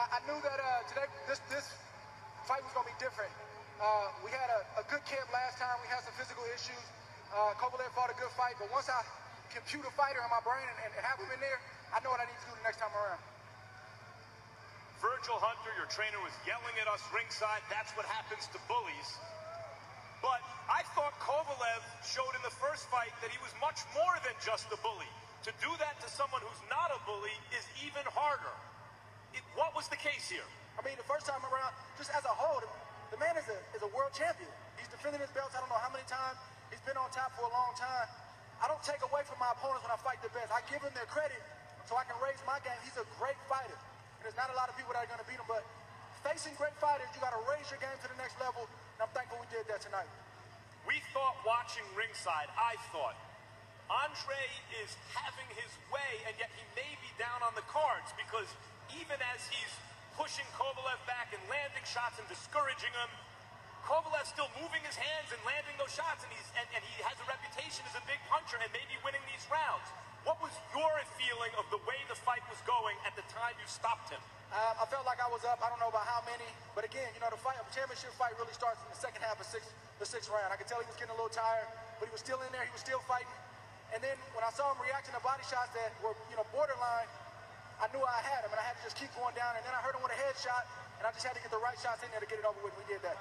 I knew that today this fight was going to be different. We had a good camp last time. We had some physical issues. Kovalev fought a good fight, but once I compute a fighter in my brain and have him in there, I know what I need to do the next time around. Virgil Hunter, your trainer, was yelling at us ringside. That's what happens to bullies. But I thought Kovalev showed in the first fight that he was much more than just a bully. To do that to someone who's not a bully is even harder. What was the case here? I mean, the first time around, just as a whole, the man is a world champion. He's defending his belts I don't know how many times. He's been on top for a long time. I don't take away from my opponents when I fight the best. I give them their credit so I can raise my game. He's a great fighter. And there's not a lot of people that are going to beat him, but facing great fighters, you got to raise your game to the next level, and I'm thankful we did that tonight. We thought watching ringside, I thought, Andre is having his way, and yet he may be down on the cards, because even as he's pushing Kovalev back and landing shots and discouraging him, Kovalev's still moving his hands and landing those shots, and he has a reputation as a big puncher and maybe winning these rounds. What was your feeling of the way the fight was going at the time you stopped him? I felt like I was up. I don't know about how many, but again, you know, the championship fight really starts in the second half of the sixth round. I could tell he was getting a little tired, but he was still in there. He was still fighting. And then when I saw him reacting to body shots that were, you know, borderline, I knew I had him, and I had to just keep going down. And then I heard him with a headshot, and I just had to get the right shots in there to get it over with. We did that.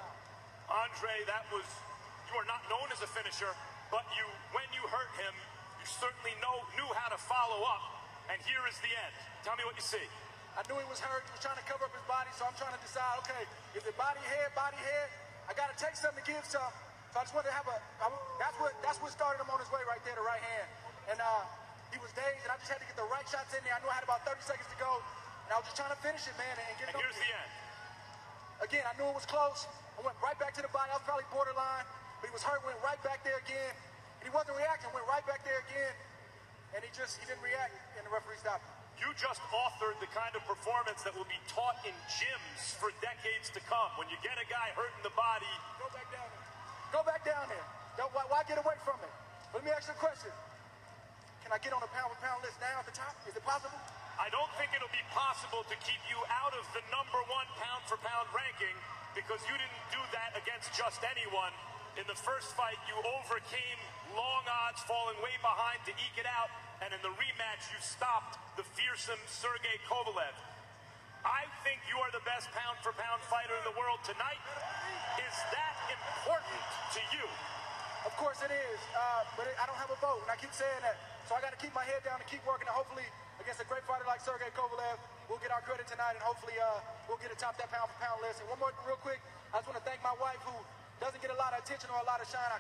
Andre, you are not known as a finisher, but when you hurt him, you certainly knew how to follow up, and here is the end. Tell me what you see. I knew he was hurt. He was trying to cover up his body, so I'm trying to decide, okay, is it body, head? I got to take something to give some. So I just wanted to have that's what started him on his way right there, the right hand. And he was dazed, and I just had to get the right shots in there. I knew I had about 30 seconds to go, and I was just trying to finish it, man, and get it over. Here's the end. Again, I knew it was close. I went right back to the body. I was probably borderline, but he was hurt, went right back there again. And he wasn't reacting, went right back there again. And he didn't react, and the referee stopped him. You just authored the kind of performance that will be taught in gyms for decades to come. When you get a guy hurt in the body, go back down there. Go back down there. Why get away from it? But let me ask you a question. Can I get on a pound-for-pound list now at the top? Is it possible? I don't think it'll be possible to keep you out of the #1 pound-for-pound ranking, because you didn't do that against just anyone. In the first fight, you overcame long odds, falling way behind to eke it out, and in the rematch, you stopped the fearsome Sergey Kovalev. I think you are the best pound-for-pound fighter in the world tonight. Is that important to you? Of course it is, but I don't have a vote, and I keep saying that. So I got to keep my head down and keep working, and hopefully, against a great fighter like Sergey Kovalev, we'll get our credit tonight, and hopefully we'll get atop that pound-for-pound list. And one more real quick, I just want to thank my wife, who doesn't get a lot of attention or a lot of shine.